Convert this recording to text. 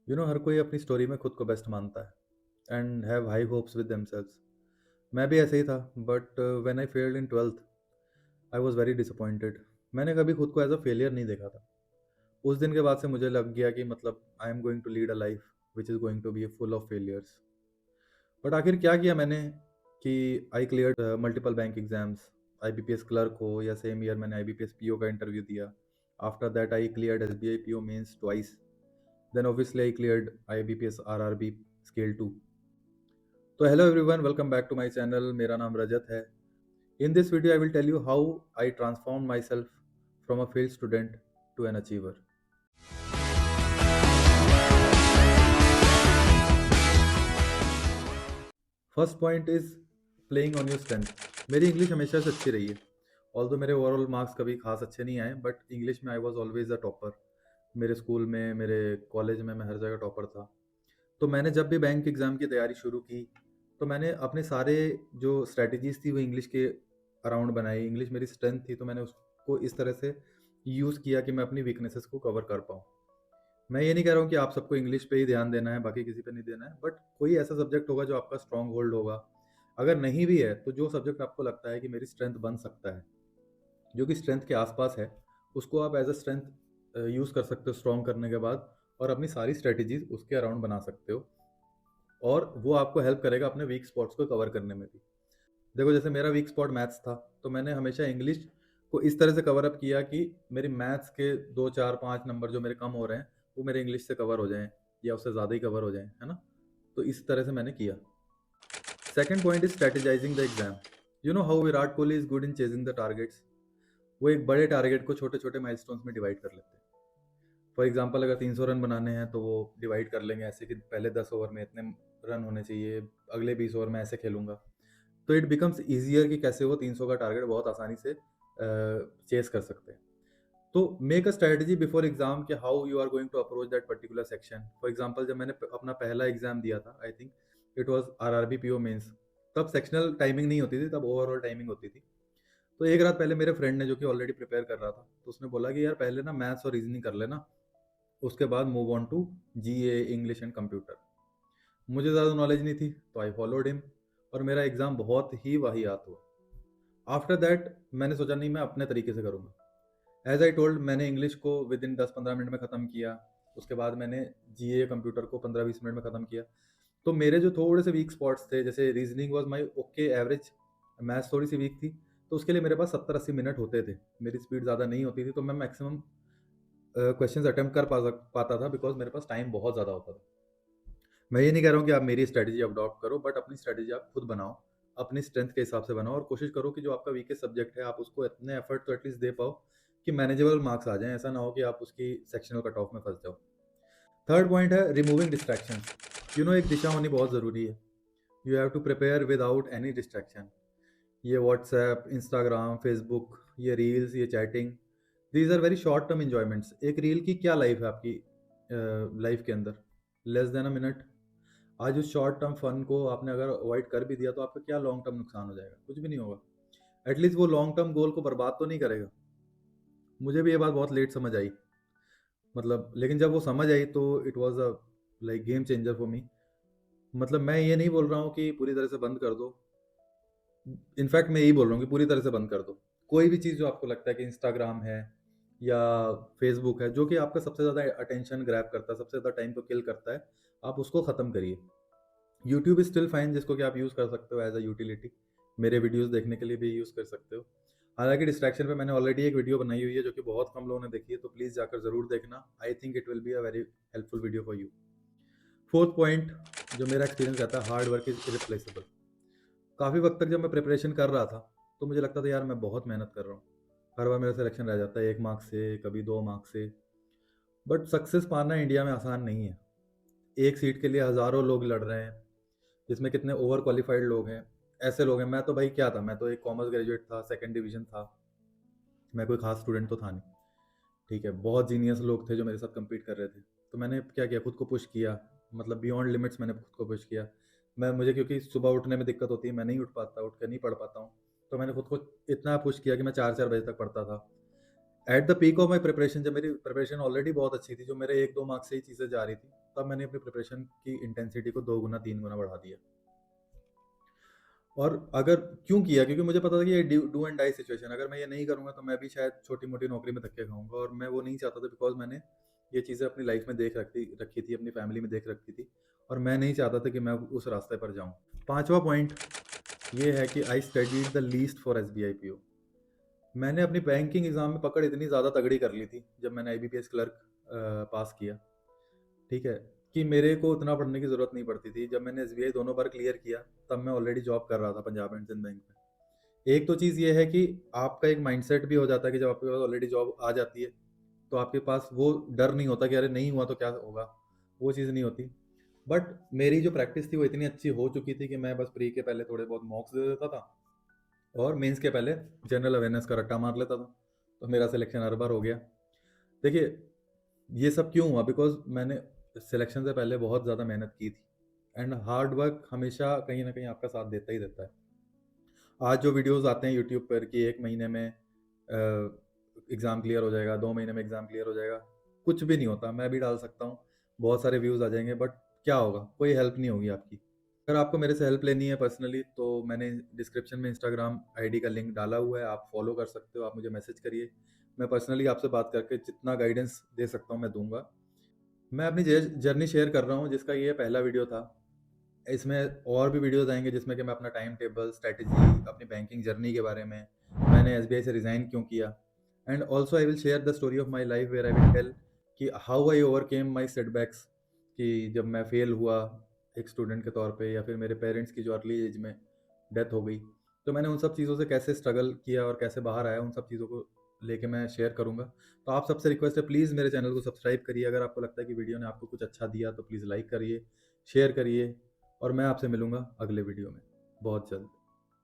हर कोई अपनी स्टोरी में खुद को बेस्ट मानता है and have high hopes with themselves. मैं भी ऐसे ही था, but when I failed in 12th I was very disappointed. मैंने कभी खुद को एज अ फेलियर नहीं देखा था। उस दिन के बाद से मुझे लग गया कि मतलब I am going to lead a life which is going to be full of failures. But आखिर क्या किया मैंने कि I clear multiple bank exams. IBPS clerk हो या सेम ईयर मैंने आईबीपीएस पीओ का इंटरव्यू दिया। After that I cleared SBI PO mains twice. Then obviously I cleared IBPS RRB scale 2। तो hello everyone, welcome back to my channel. मेरा नाम रजत है। इन this video I will tell you how I transform myself from a failed student to an achiever. First point is playing on your strength. मेरी English हमेशा से अच्छी रही है। Although मेरे ओवरऑल मार्क्स कभी खास अच्छे नहीं आए, बट इंग्लिश में I was always a topper. मेरे स्कूल में, मेरे कॉलेज में मैं हर जगह टॉपर था। तो मैंने जब भी बैंक एग्ज़ाम की तैयारी शुरू की, तो मैंने अपने सारे जो स्ट्रैटेजीज़ थी वो इंग्लिश के अराउंड बनाई। इंग्लिश मेरी स्ट्रेंथ थी, तो मैंने उसको इस तरह से यूज़ किया कि मैं अपनी वीकनेसेस को कवर कर पाऊँ। मैं ये नहीं कह रहा हूँ कि आप सबको इंग्लिश पे ही ध्यान देना है, बाकी किसी पे नहीं देना है, बट कोई ऐसा सब्जेक्ट होगा जो आपका स्ट्रॉन्ग होल्ड होगा। अगर नहीं भी है, तो जो सब्जेक्ट आपको लगता है कि मेरी स्ट्रेंथ बन सकता है, जो कि स्ट्रेंथ के आसपास है, उसको आप एज अ स्ट्रेंथ यूज़ कर सकते हो स्ट्रॉन्ग करने के बाद, और अपनी सारी स्ट्रेटेजीज उसके अराउंड बना सकते हो। और वो आपको हेल्प करेगा अपने वीक स्पॉट्स को कवर करने में भी। देखो, जैसे मेरा वीक स्पॉट मैथ्स था, तो मैंने हमेशा इंग्लिश को इस तरह से कवर अप किया कि मेरी मैथ्स के 2 4 5 नंबर जो मेरे कम हो रहे हैं, वो मेरे इंग्लिश से कवर हो जाएं, या उससे ज़्यादा ही कवर हो जाएं, है ना। तो इस तरह से मैंने किया। Second point is strategising the exam. You know how Virat Kohli is good in chasing the targets. वो एक बड़े टारगेट को छोटे छोटे माइलस्टोन्स में डिवाइड कर लेते हैं। फॉर एग्जाम्पल, अगर 300 रन बनाने हैं, तो वो डिवाइड कर लेंगे ऐसे कि पहले 10 ओवर में इतने रन होने चाहिए, अगले 20 ओवर में ऐसे खेलूंगा। तो इट बिकम्स ईजियर कि कैसे वो 300 का टारगेट बहुत आसानी से चेस कर सकते हैं। तो make a strategy before exam कि how you are going to approach that particular section. For example, जब मैंने अपना पहला एग्जाम दिया था, I think it was RRB PO mains, तब सेक्शनल टाइमिंग नहीं होती थी, तब ओवरऑल टाइमिंग होती थी। तो एक रात पहले मेरे फ्रेंड ने, जो कि ऑलरेडी प्रिपेयर कर रहा था, तो उसने बोला कि यार पहले ना मैथ्स और रीजनिंग कर लेना, उसके बाद move on to GA English and computer. मुझे ज़्यादा नॉलेज नहीं थी, तो आई फॉलोड हिम, और मेरा एग्ज़ाम बहुत ही वाहियात हुआ। आफ्टर दैट मैंने सोचा नहीं, मैं अपने तरीके से करूँगा। एज आई टोल्ड, मैंने इंग्लिश को विद इन 10 15 मिनट में ख़त्म किया। उसके बाद मैंने जीए कंप्यूटर को 15 20 मिनट में ख़त्म किया। तो मेरे जो थोड़े से वीक स्पॉट्स थे, जैसे reasoning was my okay average, maths थोड़ी सी वीक थी, तो उसके लिए मेरे पास 70 80 मिनट होते थे। मेरी स्पीड ज़्यादा नहीं होती थी, तो मैं मैक्सिमम क्वेश्चंस अटेम्प्ट कर पाता था, बिकॉज मेरे पास टाइम बहुत ज़्यादा होता था। मैं ये नहीं कह रहा हूँ कि आप मेरी स्ट्रेटजी अडॉप्ट करो, बट अपनी स्ट्रेटजी आप खुद बनाओ, अपनी स्ट्रेंथ के हिसाब से बनाओ, और कोशिश करो कि जो आपका वीकेस्ट सब्जेक्ट है, आप उसको इतने एफर्ट तो एटलीस्ट दे पाओ कि मैनेजेबल मार्क्स आ जाएं। ऐसा ना हो कि आप उसकी सेक्शनल कट ऑफ में फंस जाओ। थर्ड पॉइंट है रिमूविंग डिस्ट्रैक्शंस। एक दिशा होनी बहुत ज़रूरी है। You have to prepare without any distraction. ये व्हाट्सएप, इंस्टाग्राम, फेसबुक, ये रील्स, ये chatting, these are very short term enjoyments. एक रील की क्या लाइफ है आपकी लाइफ के अंदर? Less than a minute. आज उस शॉर्ट टर्म फन को आपने अगर अवॉइड कर भी दिया, तो आपका क्या लॉन्ग टर्म नुकसान हो जाएगा? कुछ भी नहीं होगा। एटलीस्ट वो लॉन्ग टर्म गोल को बर्बाद तो नहीं करेगा। मुझे भी ये बात बहुत लेट समझ आई, मतलब, लेकिन जब वो समझ आई तो it was a like game changer for me. मतलब मैं ये नहीं बोल रहा हूँ कि पूरी तरह से बंद कर दो। इनफैक्ट मैं यही बोल रहा हूँ कि पूरी तरह से बंद कर दो। कोई भी चीज़ जो आपको लगता है कि इंस्टाग्राम है या फेसबुक है, जो कि आपका सबसे ज़्यादा अटेंशन ग्रैब करता है, सबसे ज़्यादा टाइम को किल करता है, आप उसको ख़त्म करिए। यूट्यूब इज स्टिल फाइन, जिसको कि आप यूज़ कर सकते हो एज अ यूटिलिटी। मेरे वीडियोस देखने के लिए भी यूज़ कर सकते हो। हालांकि डिस्ट्रैक्शन पे मैंने ऑलरेडी एक वीडियो बनाई हुई है, जो कि बहुत कम लोगों ने देखी है, तो प्लीज़ जाकर ज़रूर देखना। आई think it will be a very helpful video for you. Fourth point, जो मेरा एक्सपीरियंस रहता है, हार्ड वर्क इज इरिप्लेसेबल। काफ़ी वक्त तक जब मैं प्रिपरेशन कर रहा था, तो मुझे लगता था यार मैं बहुत मेहनत कर रहा हूँ, हर बार मेरा सिलेक्शन रह जाता है 1 मार्क से, कभी 2 मार्क से। बट सक्सेस पाना इंडिया में आसान नहीं है। एक सीट के लिए हज़ारों लोग लड़ रहे हैं, जिसमें कितने ओवर क्वालिफाइड लोग हैं। ऐसे लोग हैं, मैं तो भाई क्या था, मैं तो एक कॉमर्स ग्रेजुएट था, सेकंड डिवीजन था, मैं कोई खास स्टूडेंट तो था नहीं। ठीक है, बहुत जीनियस लोग थे जो मेरे साथ कम्पीट कर रहे थे। तो मैंने क्या किया, खुद को पुश किया, मतलब बियॉन्ड लिमिट्स मैंने खुद को पुश किया। मुझे क्योंकि सुबह उठने में दिक्कत होती है, मैं नहीं उठ पाता, उठ के नहीं पढ़ पाता हूँ। तो मैंने खुद को इतना पुश किया कि मैं 4 4 बजे तक पढ़ता था। At the peak of my preparation, जब मेरी प्रिपरेशन ऑलरेडी बहुत अच्छी थी, जो मेरे 1 2 मार्क्स से ही चीज़ें जा रही थी, तब मैंने अपनी प्रिपरेशन की इंटेंसिटी को 2 गुना 3 गुना बढ़ा दिया। और अगर क्यों किया? क्योंकि मुझे पता था कि ये डू एंड डाई सिचुएशन, अगर मैं ये नहीं करूँगा तो मैं भी शायद छोटी-मोटी नौकरी में धक्के खाऊँगा, और मैं वो नहीं चाहता था, बिकॉज़ मैंने ये चीज़ें अपनी लाइफ़ में देख रखी थी, अपनी फैमिली में देख रखी थी, और मैं नहीं चाहता था कि मैं उस रास्ते पर जाऊँ। 5वां पॉइंट ये है कि I studied the least for SBI PO. मैंने अपनी बैंकिंग एग्ज़ाम में पकड़ इतनी ज़्यादा तगड़ी कर ली थी, जब मैंने आईबीपीएस क्लर्क पास किया, ठीक है? कि मेरे को उतना पढ़ने की ज़रूरत नहीं पड़ती थी। जब मैंने एसबीआई दोनों बार क्लियर किया, तब मैं ऑलरेडी जॉब कर रहा था पंजाब एंड सिंध बैंक में। एक तो चीज़ ये है कि आपका एक माइंडसेट भी हो जाता है कि जब आपके पास ऑलरेडी जॉब आ जाती है, तो आपके पास वो डर नहीं होता कि अरे नहीं हुआ तो क्या होगा? वो चीज़ नहीं होती। बट मेरी जो प्रैक्टिस थी वो इतनी अच्छी हो चुकी थी कि मैं बस प्री के पहले थोड़े बहुत मॉक्स दे देता था, और मेंस के पहले जनरल अवेयरनेस का रट्टा मार लेता था, तो मेरा सिलेक्शन हर बार हो गया। देखिए, ये सब क्यों हुआ? बिकॉज़ मैंने सिलेक्शन से पहले बहुत ज़्यादा मेहनत की थी, एंड हार्ड वर्क हमेशा कहीं न कहीं आपका साथ देता ही देता है। आज जो वीडियोज़ आते हैं यूट्यूब पर कि 1 महीने में एग्ज़ाम क्लियर हो जाएगा, 2 महीने में एग्ज़ाम क्लियर हो जाएगा, कुछ भी नहीं होता। मैं भी डाल सकता हूँ, बहुत सारे व्यूज़ आ जाएँगे, बट क्या होगा? कोई हेल्प नहीं होगी आपकी। अगर आपको मेरे से हेल्प लेनी है पर्सनली, तो मैंने डिस्क्रिप्शन में इंस्टाग्राम आईडी का लिंक डाला हुआ है, आप फॉलो कर सकते हो, आप मुझे मैसेज करिए। मैं पर्सनली आपसे बात करके जितना गाइडेंस दे सकता हूँ मैं दूँगा। मैं अपनी जर्नी शेयर कर रहा हूँ, जिसका ये पहला वीडियो था। इसमें और भी वीडियोज़ आएँगे जिसमें कि मैं अपना टाइम टेबल, स्ट्रैटेजी, अपनी बैंकिंग जर्नी के बारे में, मैंने एसबीआई से रिज़ाइन क्यों किया, and also I will share the story of my life where I will tell कि how I overcame my setbacks, कि जब मैं फेल हुआ एक स्टूडेंट के तौर पे, या फिर मेरे पेरेंट्स की जो अर्ली एज में डेथ हो गई, तो मैंने उन सब चीज़ों से कैसे स्ट्रगल किया और कैसे बाहर आया, उन सब चीज़ों को लेके मैं शेयर करूँगा। तो आप सबसे रिक्वेस्ट है, प्लीज़ मेरे चैनल को सब्सक्राइब करिए। अगर आपको लगता है कि वीडियो ने आपको कुछ अच्छा दिया तो प्लीज़ लाइक करिए, शेयर करिए, और मैं आपसे मिलूँगा अगले वीडियो में बहुत जल्द।